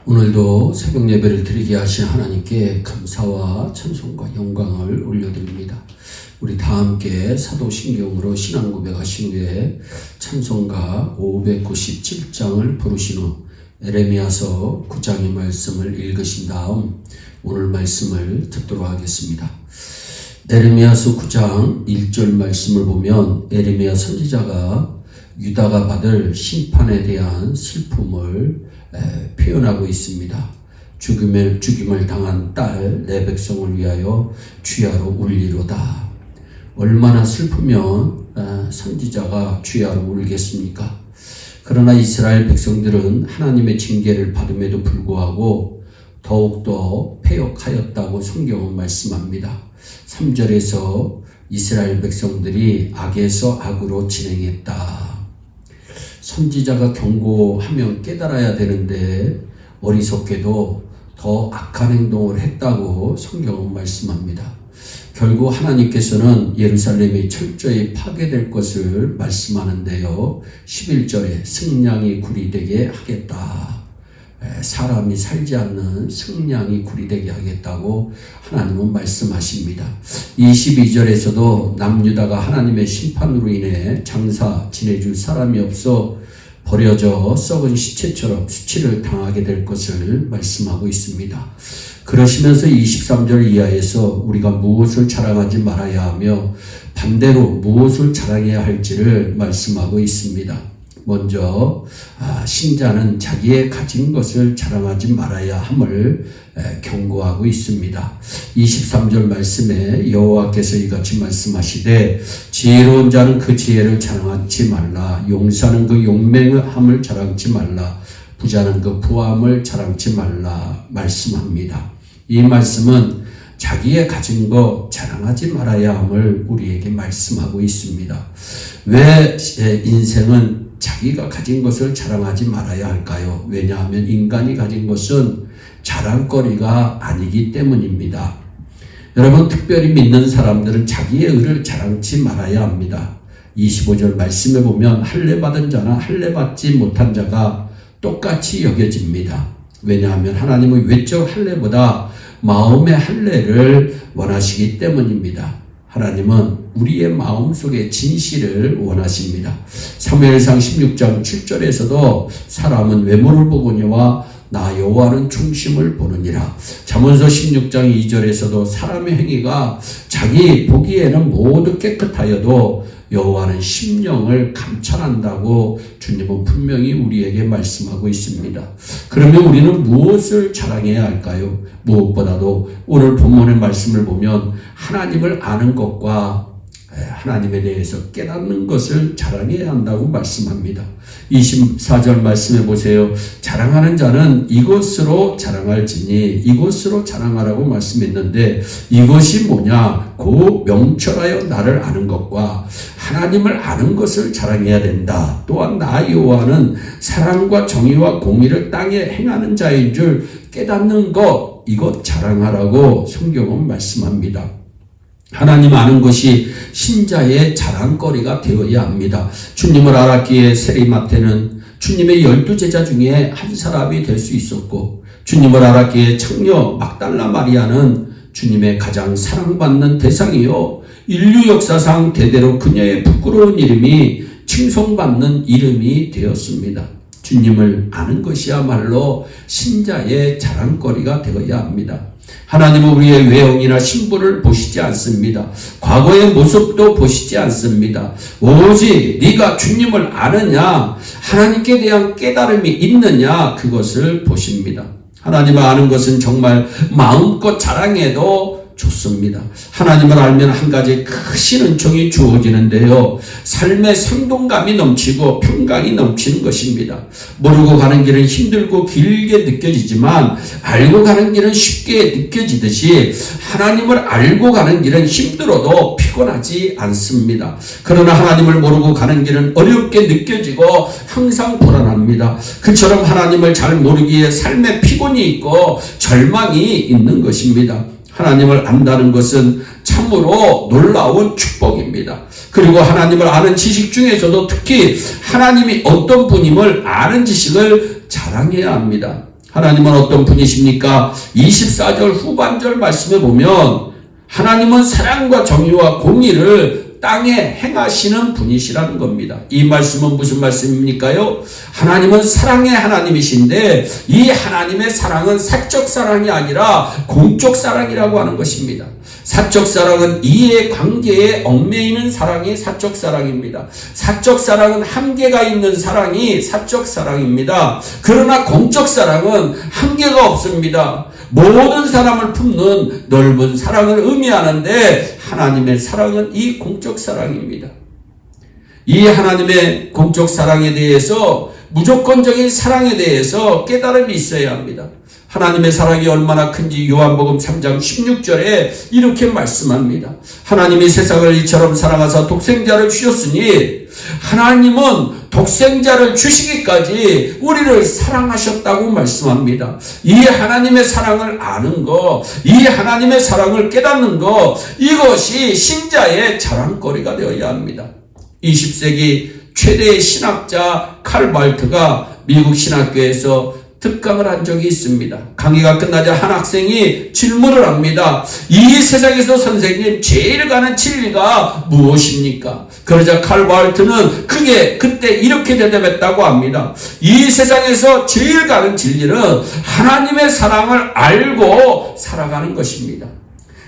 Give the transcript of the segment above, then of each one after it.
오늘도 새벽 예배를 드리게 하신 하나님께 감사와 찬송과 영광을 올려드립니다. 우리 다 함께 사도신경으로 신앙 고백하신 후에 찬송가 597장을 부르신 후 에레미야서 9장의 말씀을 읽으신 다음 오늘 말씀을 듣도록 하겠습니다. 에레미야서 9장 1절 말씀을 보면 에레미야 선지자가 유다가 받을 심판에 대한 슬픔을 표현하고 있습니다. 죽임을 당한 딸 내 백성을 위하여 주야로 울리로다. 얼마나 슬프면 선지자가 주야로 울겠습니까? 그러나 이스라엘 백성들은 하나님의 징계를 받음에도 불구하고 더욱더 패역하였다고 성경은 말씀합니다. 3절에서 이스라엘 백성들이 악에서 악으로 진행했다. 선지자가 경고하면 깨달아야 되는데 어리석게도 더 악한 행동을 했다고 성경은 말씀합니다. 결국 하나님께서는 예루살렘이 철저히 파괴될 것을 말씀하는데요. 11절에 승냥이 구리되게 하겠다. 사람이 살지 않는 승냥이 구리되게 하겠다고 하나님은 말씀하십니다. 22절에서도 남유다가 하나님의 심판으로 인해 장사 지내줄 사람이 없어 버려져 썩은 시체처럼 수치를 당하게 될 것을 말씀하고 있습니다. 그러시면서 23절 이하에서 우리가 무엇을 자랑하지 말아야 하며 반대로 무엇을 자랑해야 할지를 말씀하고 있습니다. 먼저 신자는 자기의 가진 것을 자랑하지 말아야 함을 경고하고 있습니다. 23절 말씀에 여호와께서 이같이 말씀하시되 지혜로운 자는 그 지혜를 자랑하지 말라. 용사는 그 용맹함을 자랑치 말라. 부자는 그 부함을 자랑치 말라 말씀합니다. 이 말씀은 자기의 가진 거 자랑하지 말아야 함을 우리에게 말씀하고 있습니다. 왜 인생은 자기가 가진 것을 자랑하지 말아야 할까요? 왜냐하면 인간이 가진 것은 자랑거리가 아니기 때문입니다. 여러분, 특별히 믿는 사람들은 자기의 의를 자랑치 말아야 합니다. 25절 말씀에 보면 할례 받은 자나 할례 받지 못한 자가 똑같이 여겨집니다. 왜냐하면 하나님은 외적 할례보다 마음의 할례를 원하시기 때문입니다. 하나님은 우리의 마음속의 진실을 원하십니다. 사무엘상 16장 7절에서도 사람은 외모를 보거니와 나 여호와는 중심을 보느니라. 잠언서 16장 2절에서도 사람의 행위가 자기 보기에는 모두 깨끗하여도 여호와는 심령을 감찰한다고 주님은 분명히 우리에게 말씀하고 있습니다. 그러면 우리는 무엇을 자랑해야 할까요? 무엇보다도 오늘 본문의 말씀을 보면 하나님을 아는 것과 하나님에 대해서 깨닫는 것을 자랑해야 한다고 말씀합니다. 24절 말씀해 보세요. 자랑하는 자는 이것으로 자랑할지니 이것으로 자랑하라고 말씀했는데 이것이 뭐냐? 곧 명철하여 나를 아는 것과 하나님을 아는 것을 자랑해야 된다. 또한 나 여호와는 사랑과 정의와 공의를 땅에 행하는 자인 줄 깨닫는 것, 이것 자랑하라고 성경은 말씀합니다. 하나님 아는 것이 신자의 자랑거리가 되어야 합니다. 주님을 알았기에 세리마태는 주님의 12제자 중에 한 사람이 될 수 있었고, 주님을 알았기에 청녀 막달라 마리아는 주님의 가장 사랑받는 대상이요 인류 역사상 대대로 그녀의 부끄러운 이름이 칭송받는 이름이 되었습니다. 주님을 아는 것이야말로 신자의 자랑거리가 되어야 합니다. 하나님은 우리의 외형이나 신분을 보시지 않습니다. 과거의 모습도 보시지 않습니다. 오직 네가 주님을 아느냐, 하나님께 대한 깨달음이 있느냐, 그것을 보십니다. 하나님을 아는 것은 정말 마음껏 자랑해도 좋습니다. 하나님을 알면 한 가지 크신 은총이 주어지는데요. 삶의 생동감이 넘치고 평강이 넘치는 것입니다. 모르고 가는 길은 힘들고 길게 느껴지지만 알고 가는 길은 쉽게 느껴지듯이 하나님을 알고 가는 길은 힘들어도 피곤하지 않습니다. 그러나 하나님을 모르고 가는 길은 어렵게 느껴지고 항상 불안합니다. 그처럼 하나님을 잘 모르기에 삶에 피곤이 있고 절망이 있는 것입니다. 하나님을 안다는 것은 참으로 놀라운 축복입니다. 그리고 하나님을 아는 지식 중에서도 특히 하나님이 어떤 분임을 아는 지식을 자랑해야 합니다. 하나님은 어떤 분이십니까? 24절 후반절 말씀에 보면 하나님은 사랑과 정의와 공의를 땅에 행하시는 분이시라는 겁니다. 이 말씀은 무슨 말씀입니까요? 하나님은 사랑의 하나님이신데 이 하나님의 사랑은 사적 사랑이 아니라 공적 사랑이라고 하는 것입니다. 사적 사랑은 이해 관계에 얽매이는 사랑이 사적 사랑입니다. 사적 사랑은 한계가 있는 사랑이 사적 사랑입니다. 그러나 공적 사랑은 한계가 없습니다. 모든 사람을 품는 넓은 사랑을 의미하는데 하나님의 사랑은 이 공적 사랑입니다. 이 하나님의 공적 사랑에 대해서 무조건적인 사랑에 대해서 깨달음이 있어야 합니다. 하나님의 사랑이 얼마나 큰지 요한복음 3장 16절에 이렇게 말씀합니다. 하나님이 세상을 이처럼 사랑하사 독생자를 주셨으니 하나님은 독생자를 주시기까지 우리를 사랑하셨다고 말씀합니다. 이 하나님의 사랑을 아는 것, 이 하나님의 사랑을 깨닫는 것, 이것이 신자의 자랑거리가 되어야 합니다. 20세기 최대의 신학자 칼 발트가 미국 신학교에서 특강을 한 적이 있습니다. 강의가 끝나자 한 학생이 질문을 합니다. 이 세상에서 선생님 제일 가는 진리가 무엇입니까? 그러자 칼 발트는 그때 이렇게 대답했다고 합니다. 이 세상에서 제일 가는 진리는 하나님의 사랑을 알고 살아가는 것입니다.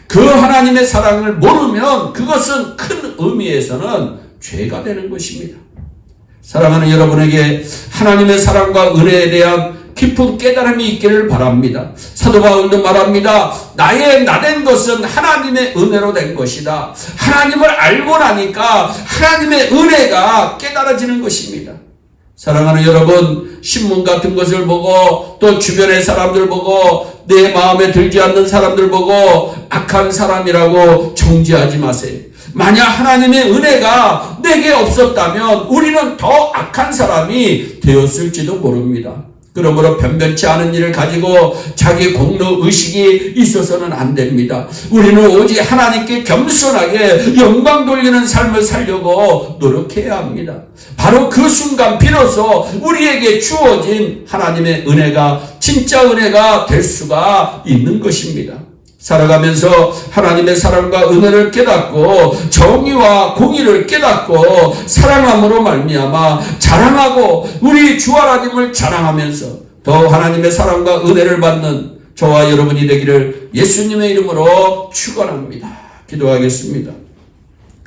그 하나님의 사랑을 모르면 그것은 큰 의미에서는 죄가 되는 것입니다. 사랑하는 여러분에게 하나님의 사랑과 은혜에 대한 깊은 깨달음이 있기를 바랍니다. 사도 바울도 말합니다. 나된 것은 하나님의 은혜로 된 것이다. 하나님을 알고 나니까 하나님의 은혜가 깨달아지는 것입니다. 사랑하는 여러분, 신문 같은 것을 보고 또 주변의 사람들 보고 내 마음에 들지 않는 사람들 보고 악한 사람이라고 정죄하지 마세요. 만약 하나님의 은혜가 내게 없었다면 우리는 더 악한 사람이 되었을지도 모릅니다. 그러므로 변변치 않은 일을 가지고 자기 공로 의식이 있어서는 안 됩니다. 우리는 오직 하나님께 겸손하게 영광 돌리는 삶을 살려고 노력해야 합니다. 바로 그 순간 비로소 우리에게 주어진 하나님의 은혜가 진짜 은혜가 될 수가 있는 것입니다. 살아가면서 하나님의 사랑과 은혜를 깨닫고 정의와 공의를 깨닫고 사랑함으로 말미암아 자랑하고 우리 주 하나님을 자랑하면서 더 하나님의 사랑과 은혜를 받는 저와 여러분이 되기를 예수님의 이름으로 축원합니다. 기도하겠습니다.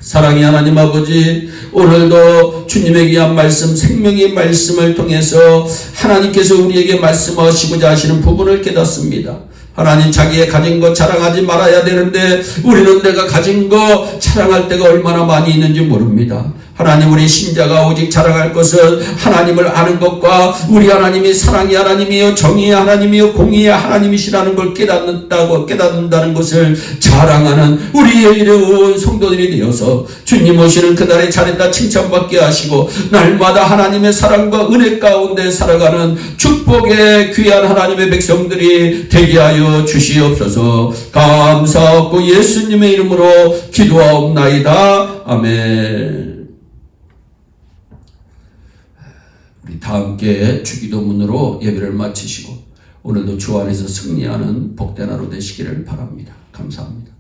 사랑의 하나님 아버지, 오늘도 주님의 귀한 말씀, 생명의 말씀을 통해서 하나님께서 우리에게 말씀하시고자 하시는 부분을 깨닫습니다. 하나님, 자기의 가진 것 자랑하지 말아야 되는데 우리는 내가 가진 것 자랑할 때가 얼마나 많이 있는지 모릅니다. 하나님, 우리 신자가 오직 자랑할 것은 하나님을 아는 것과 우리 하나님이 사랑의 하나님이요 정의의 하나님이요 공의의 하나님이시라는 걸 깨닫는다는 것을 자랑하는 우리의 이르운 성도들이 되어서 주님 오시는 그날에 잘했다 칭찬받게 하시고 날마다 하나님의 사랑과 은혜 가운데 살아가는 축복의 귀한 하나님의 백성들이 되게 하여 주시옵소서. 감사하고 예수님의 이름으로 기도하옵나이다. 아멘. 우리 다 함께 주기도문으로 예배를 마치시고 오늘도 주 안에서 승리하는 복된 하루 되시기를 바랍니다. 감사합니다.